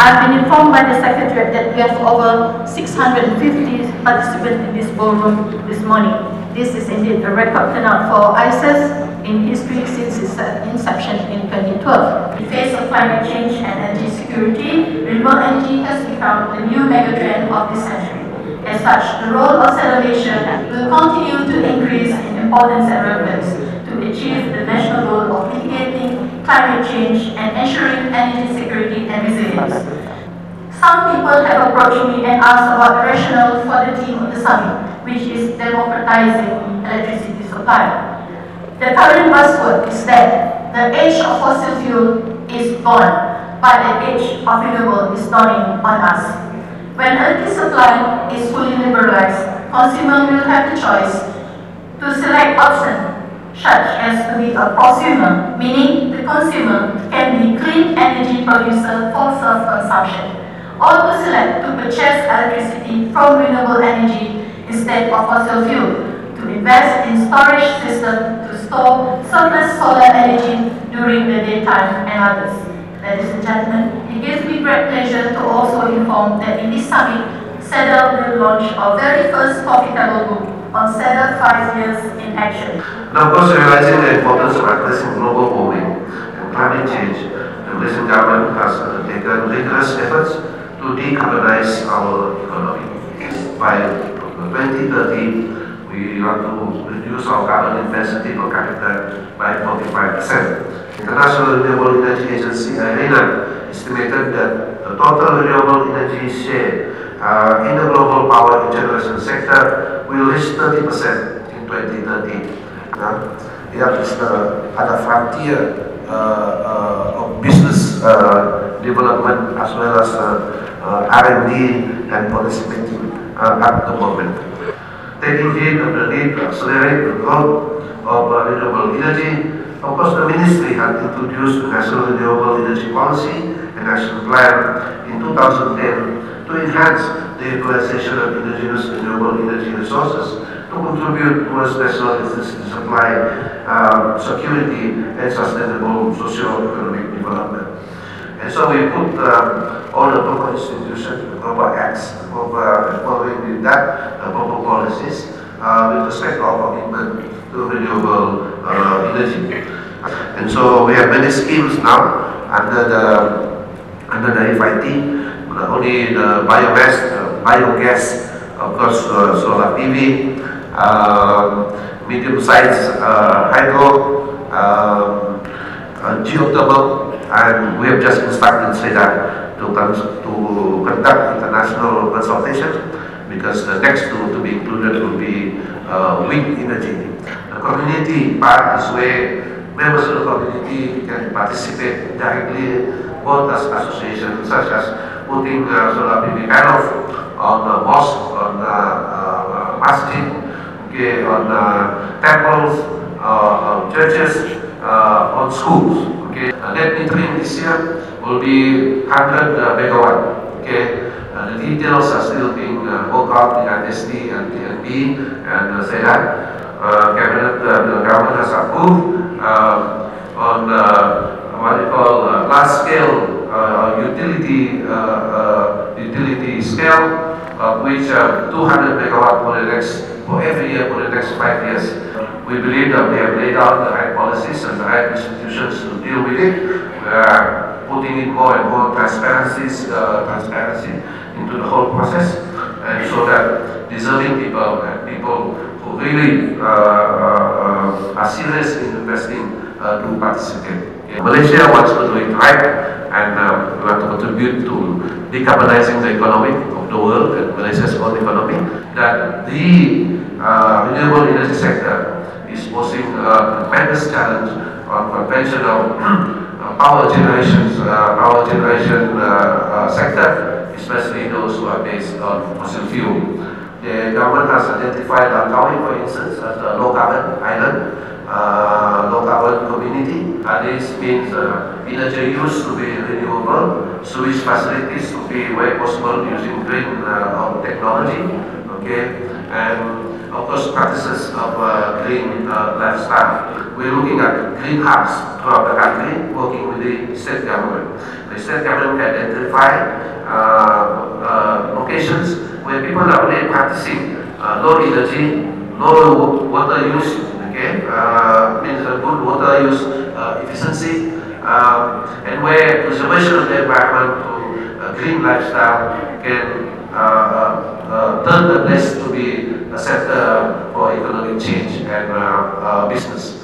I've been informed by the Secretariat that we have over 650 participants in this ballroom this morning. This is indeed a record turnout for ISES in history since its inception in 2012. In the face of climate change and energy security, renewable energy has become the new megatrend of this century. As such, the role of said nation will continue to increase in importance and relevance to achieve the national goal of mitigating climate change and ensuring energy security and resilience. Some people have approached me and asked about the rationale for the theme of the summit, which is democratizing electricity supply. The current buzzword is that the age of fossil fuel is gone, but the age of renewable is dawning on us. When electricity supply is fully liberalized, consumers will have the choice to select options such as to be a prosumer, meaning the consumer can be clean energy producer for self-consumption, or to select to purchase electricity from renewable energy instead of fossil fuel, to invest in storage system to store surplus solar energy during the daytime and others. Ladies and gentlemen, it gives me great pleasure to also inform that in this summit, SEDA will launch our very first profitable book on SEDA 5 years in action. Now, of course, realizing the importance of addressing global warming and climate change, the Malaysian government has undertaken rigorous efforts to decarbonize our economy. By 2030, we want to reduce our carbon intensity per capita by 45%. International Renewable Energy Agency (IRENA) estimated that the total renewable energy share in the global power generation sector will reach 30% in 2030. It is at the frontier of business development as well as R&D and policy making at the moment. Taking heed of the need to accelerate the growth of renewable energy, of course the Ministry had introduced the National Renewable Energy Policy and Action Plan in 2010 to enhance the utilization of indigenous renewable energy resources to contribute towards national electricity supply security and sustainable socio-economic development. And so we put all the proper institutions, the proper acts, following that proper policies with respect to our commitment to renewable energy. And so we have many schemes now under the FIT, not only the biogas, of course, solar PV, medium-sized hydro, geothermal, and we have just instructed SEDA to conduct international consultation, because the next to be included will be wind energy. The community part is where members of the community can participate directly, both as associations, such as putting solar PV panels on mosques, on masjid, okay, on temples, on churches, on schools. Okay, net metering this year will be 100 megawatt. Okay, the details are still being worked out in NSD and TNB and SEDA. The government has approved on what we call large-scale utility scale, which 200 megawatt for every year for the next 5 years. We believe that we have laid out the right policies and the right institutions to deal with it. We are putting in more and more transparency into the whole process, and so that deserving people and people who really are serious in investing to participate. Malaysia wants to do it right, and we want to contribute to decarbonizing the economy of the world and Malaysia's own economy. That the renewable energy sector is posing a tremendous challenge on conventional power generation sector, especially those who are based on fossil fuel. The government has identified Langkawi, for instance, as a low carbon island, low carbon community. This means energy use to be renewable, sewage facilities to be where possible using green technology. Okay, and of course, practices of green lifestyle. We're looking at green hubs throughout the country, working with the state government. The state government can identify locations where people are already practicing low energy, low water use, okay, means a good water use efficiency, and where preservation of the environment to green lifestyle can turn the place to be a center for economic change and business.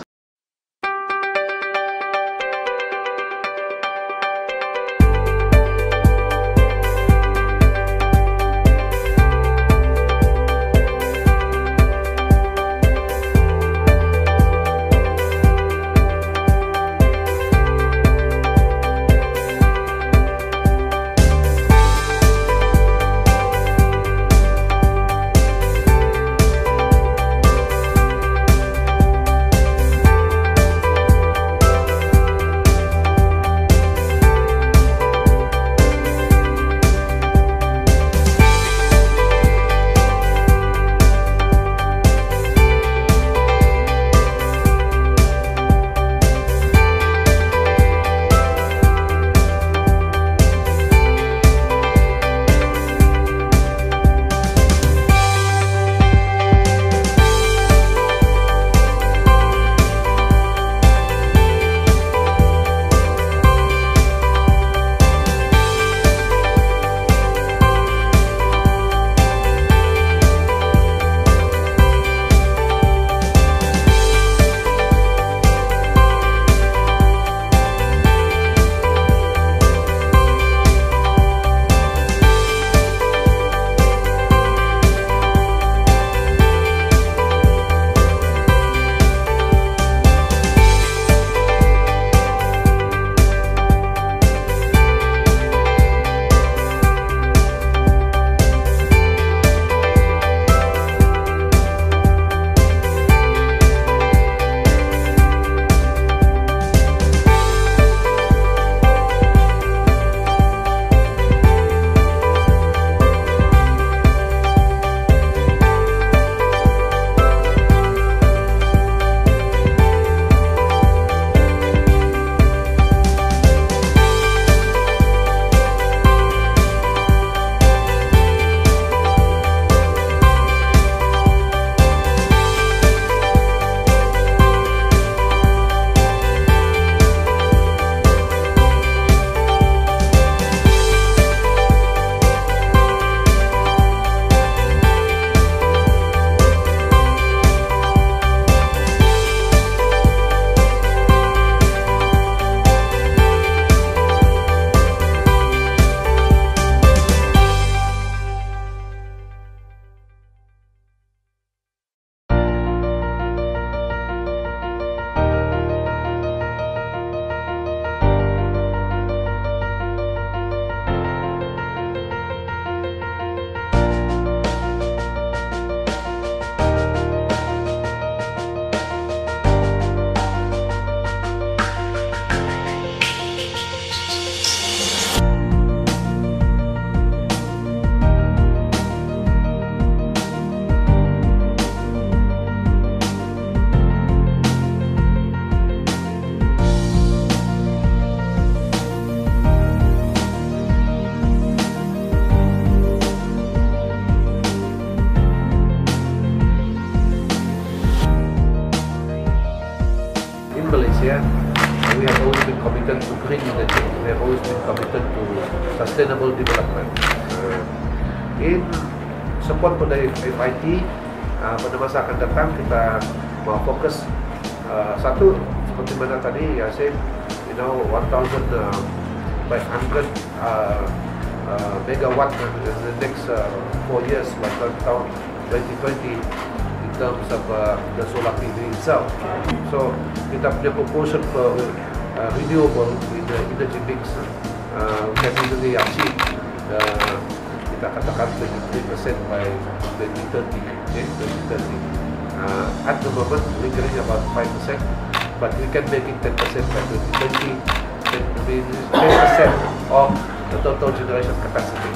Malaysia, we have always been committed to green energy. We have always been committed to sustainable development. In support pada FIT, pada masa akan datang kita mau fokus satu seperti mana tadi ya saya, 1,500 megawatt in the next 4 years by 2020. In terms of the solar PV itself. So kita punya proportion for renewable in the energy mix can easily achieve kita katakan 23% by 2030. Okay, 2030. At the moment we're getting about 5%, but we can make it 10% by 2020. That means 10% of the total generation capacity.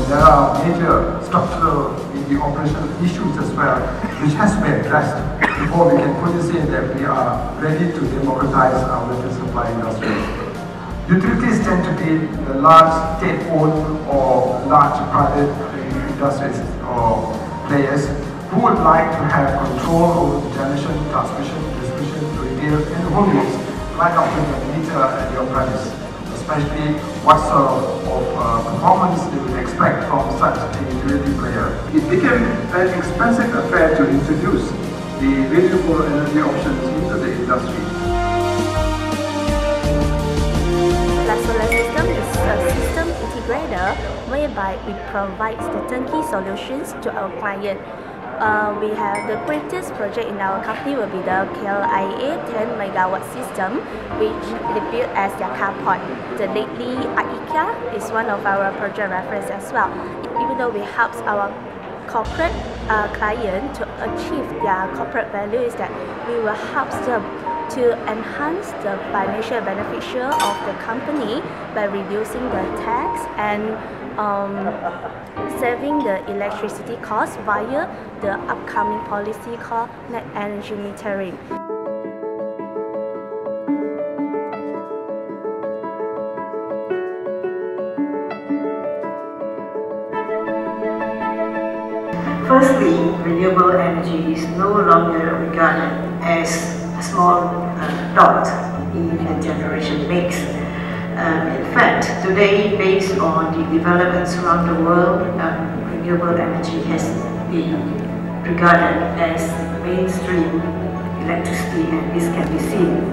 there are major structural in the operational issues as well, which has to be addressed before we can fully say that we are ready to democratize our electricity supply industry. Utilities tend to be the large state-owned or large private industries or players who would like to have control over the generation, transmission, distribution, retail, and volumes right up to the meter at your premise, especially what sort of performance they would expect from such a utility player. It became an expensive affair to introduce the renewable energy options into the industry. Solar system is a system integrator whereby we provide the turnkey solutions to our client. We have the greatest project in our company will be the KLIA 10 megawatt system, which they built as their carport. The lately IKEA is one of our project reference as well. Even though we help our corporate client to achieve their corporate value, is that we will help them to enhance the financial beneficial of the company by reducing the tax and saving the electricity cost via the upcoming policy called net energy metering. Firstly, renewable energy is no longer regarded as a small dot in the generation mix. In fact, today, based on the developments around the world, renewable energy has been regarded as mainstream electricity, and this can be seen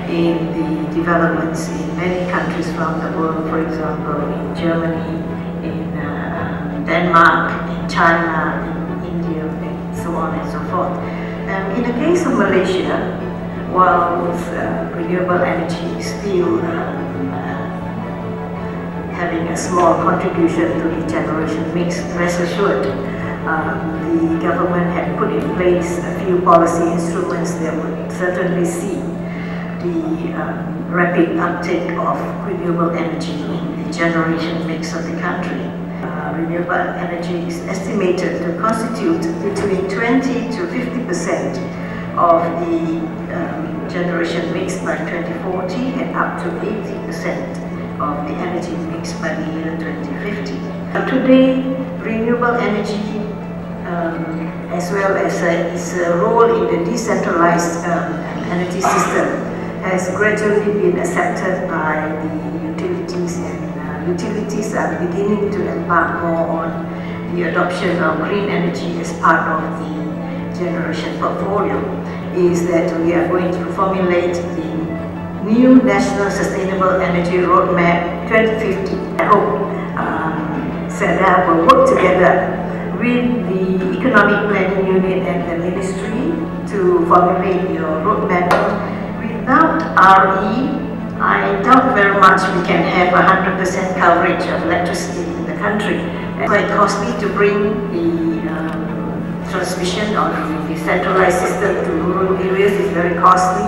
in the developments in many countries around the world, for example, in Germany, in Denmark, in China, in India, and so on and so forth. In the case of Malaysia, while renewable energy is still having a small contribution to the generation mix, rest assured, the government had put in place a few policy instruments that would certainly see the rapid uptake of renewable energy in the generation mix of the country. Renewable energy is estimated to constitute between 20 to 50% of the generation mix by 2040 and up to 80% of the energy mix by the year 2050. Today, renewable energy, as well as its role in the decentralized energy system, has gradually been accepted by the utilities, and utilities are beginning to embark more on the adoption of green energy as part of the generation portfolio. Is that we are going to formulate the new National Sustainable Energy Roadmap 2050. I hope SEDA will work together with the Economic Planning Unit and the Ministry to formulate your roadmap. Without RE, I doubt very much we can have 100% coverage of electricity in the country. It's quite costly to bring the transmission of the centralized system to rural areas. Is very costly.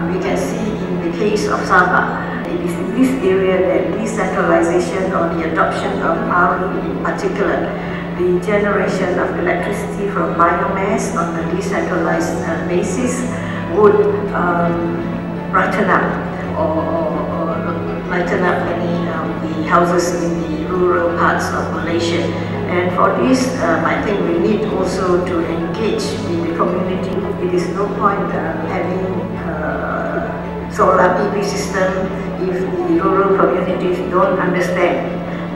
We can see in the case of Sabah, it is in this area that decentralization or the adoption of RE in particular, the generation of electricity from biomass on a decentralized basis would brighten up or lighten up any of the houses in the rural parts of Malaysia. And for this, I think we need also to engage with the community. It is no point having solar PV system if the rural communities don't understand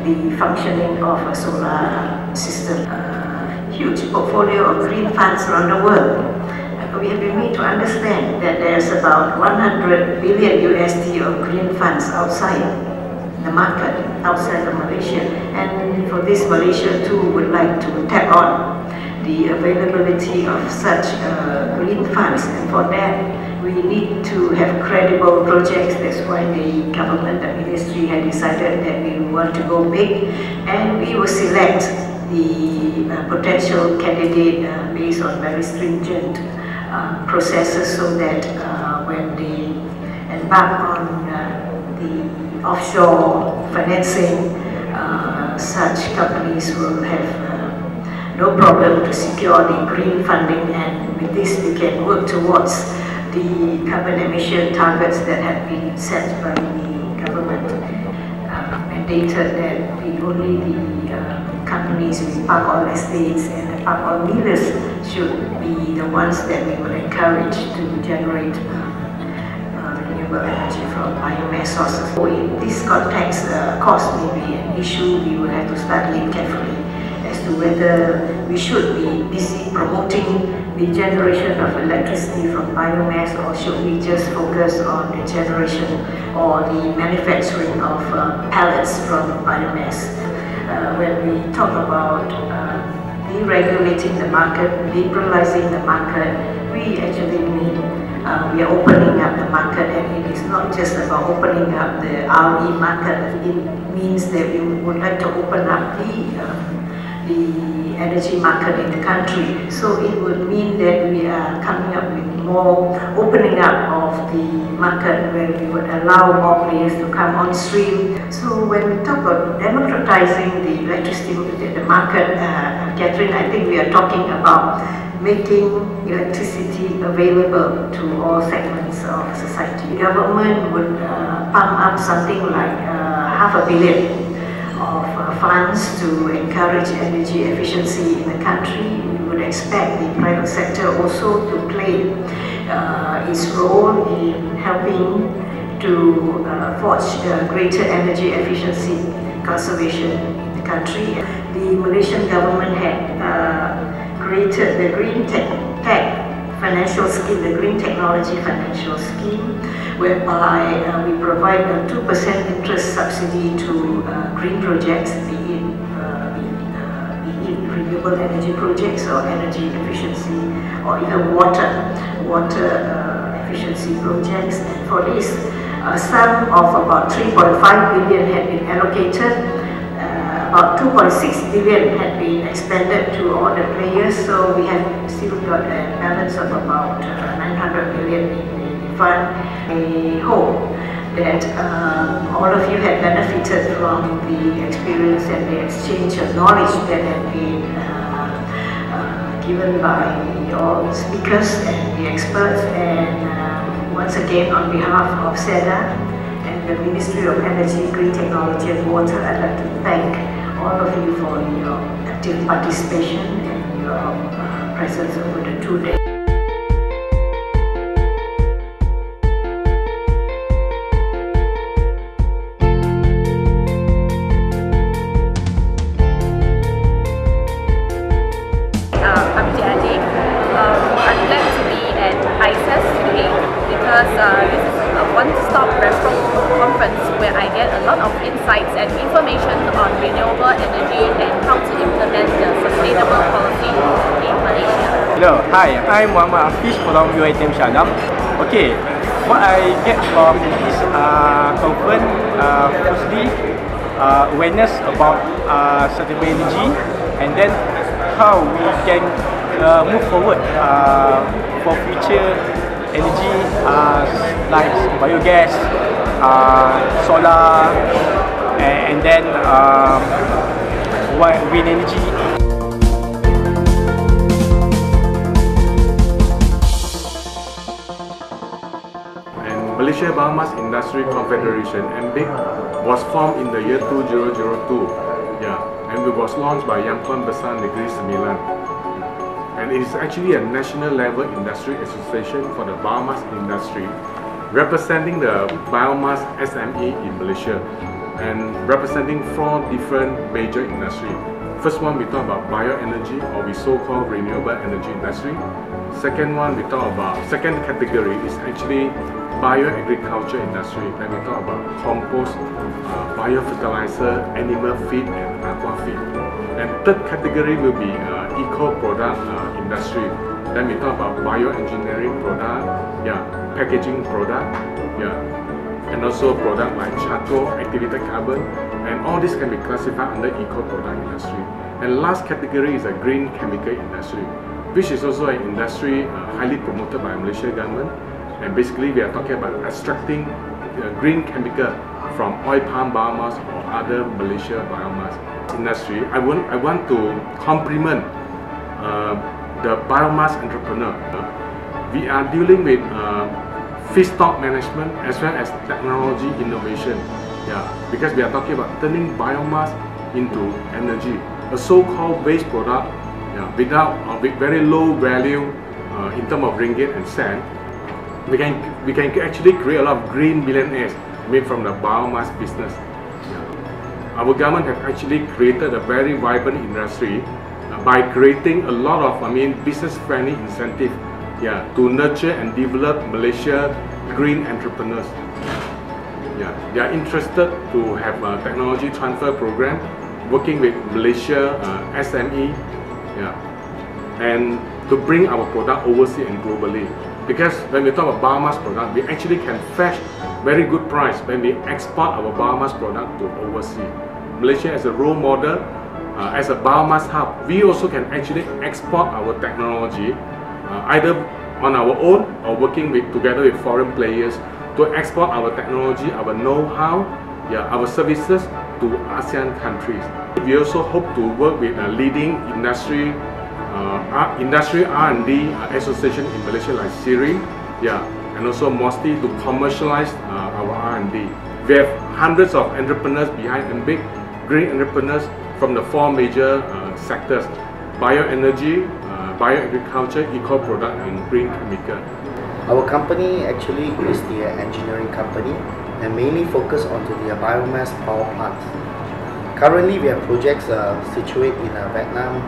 the functioning of a solar system. Huge portfolio of green funds around the world. We have been made to understand that there's about 100 billion USD of green funds outside the market, outside of Malaysia. And for this, Malaysia too would like to tap on the availability of such green funds. And for that, we need to have credible projects. That's why the government, the ministry had decided that we want to go big, and we will select the potential candidate based on very stringent processes, so that when they embark on the offshore financing, such companies will have no problem to secure the green funding, and with this we can work towards the carbon emission targets that have been set by the government, mandated that only the companies with park oil estates and the park oil millers should be the ones that we will encourage to generate renewable energy from biomass sources. So in this context, cost may be an issue. We will have to study it carefully as to whether we should be busy promoting the generation of electricity from biomass, or should we just focus on the generation or the manufacturing of pellets from biomass. When we talk about deregulating the market, liberalizing the market, we actually mean we are opening up the market, and it is not just about opening up the RE market. It means that we would like to open up the energy market in the country. So it would mean that we are coming up with more opening up of the market, where we would allow more players to come on stream. So when we talk about democratizing the electricity market, Catherine, I think we are talking about making electricity available to all segments of society. The government would pump up something like $500 million of funds to encourage energy efficiency in the country. We would expect the private sector also to play its role in helping to forge greater energy efficiency conservation in the country. The Malaysian government had created the Green Tech Financial Scheme, the Green Technology Financial Scheme, whereby we provide a 2% interest subsidy to green projects, be it renewable energy projects or energy efficiency, or even water efficiency projects. And for this, a sum of about 3.5 billion had been allocated. About 2.6 billion had been expended to all the players, so we have still got a balance of about 900 million in the fund. I hope that all of you have benefited from the experience and the exchange of knowledge that have been given by all the speakers and the experts. And once again, on behalf of SEDA and the Ministry of Energy, Green Technology and Water, I'd like to thank all of you for your active participation and your presence over the 2 days. I'm Jade. I'm glad to be at ISES today because this is a one-stop referral conference where I get a lot of insights and information on renewable energy and how to implement the sustainable policy in Malaysia. Hello, hi, I'm Muhammad Hafiz from UiTM Shadab. Okay, what I get from this conference, firstly, awareness about sustainable energy, and then how we can move forward for future energy like biogas, solar, and then wind energy. And Malaysia Biomass Industry Confederation (MBIC) was formed in the year 2002. And it was launched by Yang Tuan Besar Negeri Sembilan. And it is actually a national level industry association for the biomass industry, representing the biomass SME in Malaysia and representing 4 different major industries. First one, we talk about bioenergy, or we so-called renewable energy industry. Second one, we talk about, second category is actually bioagriculture industry. Then we talk about compost, biofertilizer, animal feed and aqua feed. And third category will be eco-product industry. Then we talk about bioengineering product, packaging product, and also product like charcoal, activated carbon, and all this can be classified under eco-product industry. And last category is a green chemical industry, which is also an industry highly promoted by Malaysia government. And basically we are talking about extracting green chemical from oil palm biomass or other Malaysia biomass industry, I want to compliment the biomass entrepreneur. We are dealing with feedstock management as well as technology innovation. Yeah, because we are talking about turning biomass into energy, a so-called waste product. Yeah, with very low value in terms of ringgit and cent. We can actually create a lot of green millionaires made from the biomass business. Yeah. Our government has actually created a very vibrant industry by creating a lot of business-friendly incentive, yeah, to nurture and develop Malaysia green entrepreneurs. Yeah, they are interested to have a technology transfer program working with Malaysia SME, yeah, and to bring our product overseas and globally. Because when we talk about biomass product, we actually can fetch very good price when we export our biomass product to overseas. Malaysia as a role model, as a biomass hub, we also can actually export our technology either on our own or working together with foreign players to export our technology, our know-how, yeah, our services to ASEAN countries. We also hope to work with a leading industry R&D association in Malaysia like SIRI, yeah, and also mostly to commercialize our R&D. We have hundreds of entrepreneurs behind MBIC, green entrepreneurs from the 4 major sectors: bioenergy, bioagriculture, eco-product, and green chemical. Our company actually is the engineering company and mainly focus onto the biomass power plants. Currently, we have projects situated in Vietnam,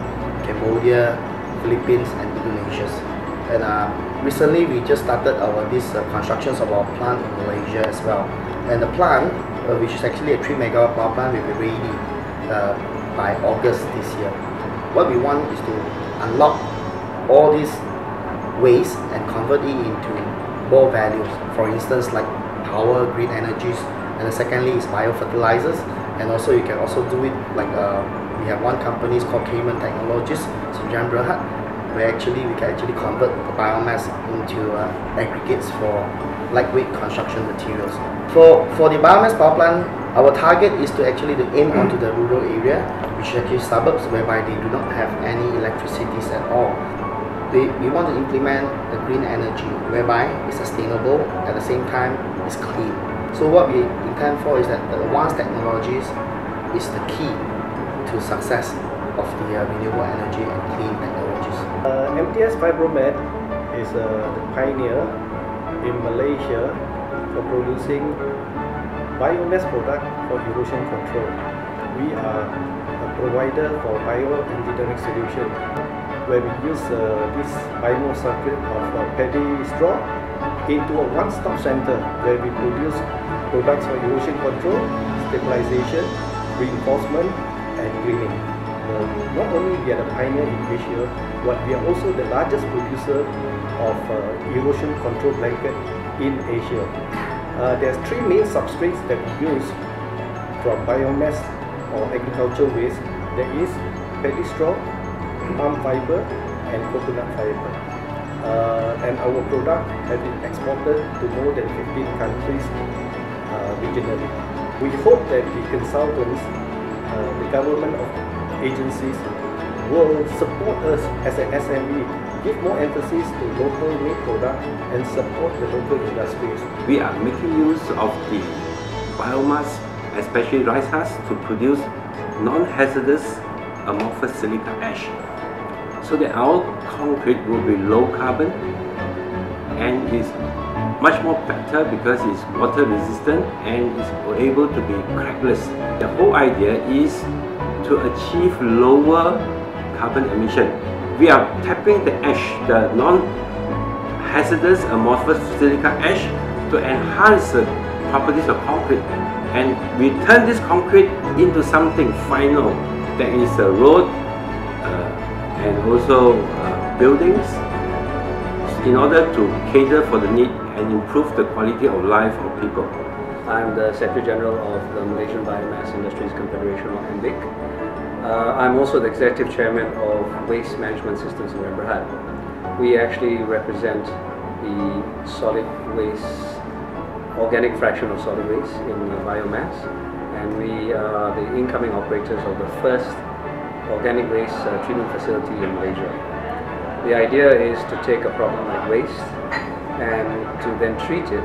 Cambodia, Philippines, and Indonesia. And recently, we just started these constructions of our plant in Malaysia as well. And the plant, which is actually a 3 megawatt power plant, will be ready by August this year. What we want is to unlock all these waste and convert it into more values. For instance, like power, green energies, and secondly is biofertilizers. And also you can also do it like we have one company called Cayman Technologies, Sunjam Berhad, where we can actually convert the biomass into aggregates for lightweight construction materials. For the biomass power plant, our target is to aim onto the rural area, which is actually suburbs whereby they do not have any electricities at all. We want to implement the green energy whereby it's sustainable, at the same time it's clean. So what we intend for is that the advanced technologies is the key to success of the renewable energy and clean technologies. MTS Fibromed is the pioneer in Malaysia for producing biomass product for erosion control. We are a provider for bioengineering solution where we use this biosulfate of paddy straw into a one-stop center where we produce products for erosion control, stabilization, reinforcement, and greening. Not only we are the pioneer in Asia, but we are also the largest producer of erosion control blanket in Asia. There's 3 main substrates that we use from biomass or agricultural waste. There is paddy straw, palm fiber, and coconut fiber. And our product has been exported to more than 15 countries regionally. We hope that the consultants, the government agencies will support us as an SME, give more emphasis to local made product and support the local industries. We are making use of the biomass, especially rice husk, to produce non-hazardous amorphous silica ash, so that our concrete will be low carbon and is much more better because it's water resistant and is able to be crackless. The whole idea is to achieve lower carbon emission. We are tapping the ash, the non-hazardous amorphous silica ash, to enhance the properties of concrete, and we turn this concrete into something final. That is a road and also buildings, in order to cater for the need and improve the quality of life of people. I'm the Secretary General of the Malaysian Biomass Industries Confederation, or MBIC. I'm also the Executive Chairman of Waste Management Systems in Berhad. We actually represent the solid waste organic fraction of solid waste in biomass, and we are the incoming operators of the first organic waste treatment facility in Malaysia. The idea is to take a problem like waste and to then treat it,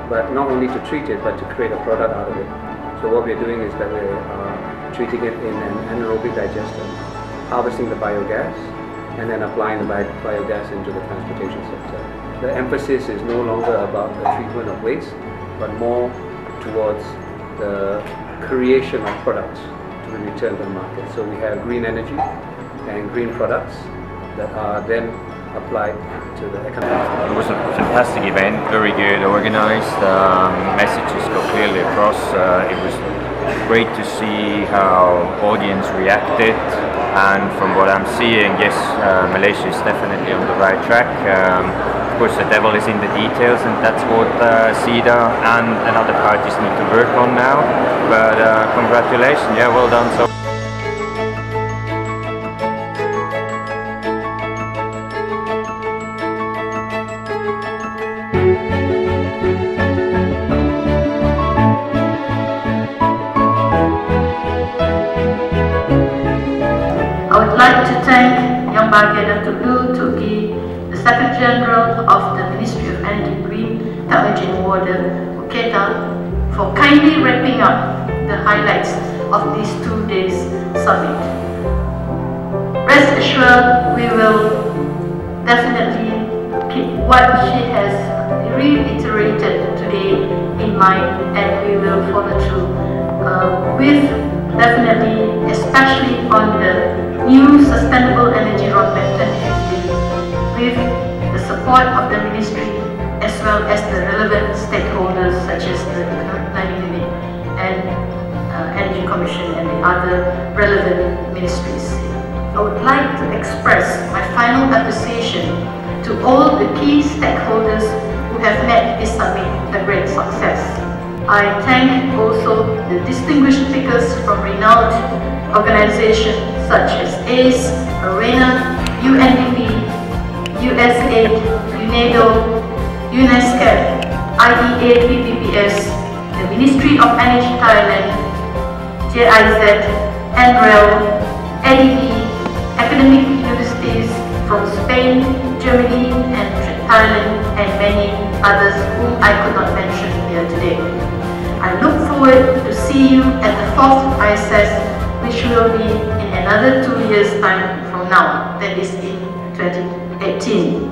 but not only to treat it, but to create a product out of it. So what we're doing is that we're treating it in an anaerobic digester, harvesting the biogas, and then applying the biogas into the transportation sector. The emphasis is no longer about the treatment of waste, but more towards the creation of products to be returned to the market. So we have green energy and green products that are then applied to the economy. It was a fantastic event, very good organised, messages go clearly across. It was great to see how audience reacted, and from what I'm seeing, yes, Malaysia is definitely on the right track. Of course, the devil is in the details, and that's what CEDA and other parties need to work on now. But congratulations, yeah, well done. So. I would like to thank Yang Bahagia Datuk Tuki, the Secretary General of the Ministry of Energy, Green Technology and Water, UKETA, for kindly wrapping up the highlights of these 2 days summit. Rest assured, we will definitely keep what she has reiterated today in mind, and we will follow through with definitely, especially on the new Sustainable Energy Roadmap 2050, with the support of the Ministry as well as the relevant stakeholders such as the Economic Planning Unit and Energy Commission and the other relevant ministries. I would like to express my final appreciation to all the key stakeholders who have made this summit a great success. I thank also the distinguished speakers from renowned organizations such as ISES, ARENA, UNDP, USAID, UNEDO, UNESCO, IEA PPPS, the Ministry of Energy Thailand, GIZ, NREL, ADB, academic universities from Spain, Germany, and Thailand, and many others whom I could not mention here today. I look forward to see you at the 4th ISES, which will be in another 2 years' time from now, that is in 2018.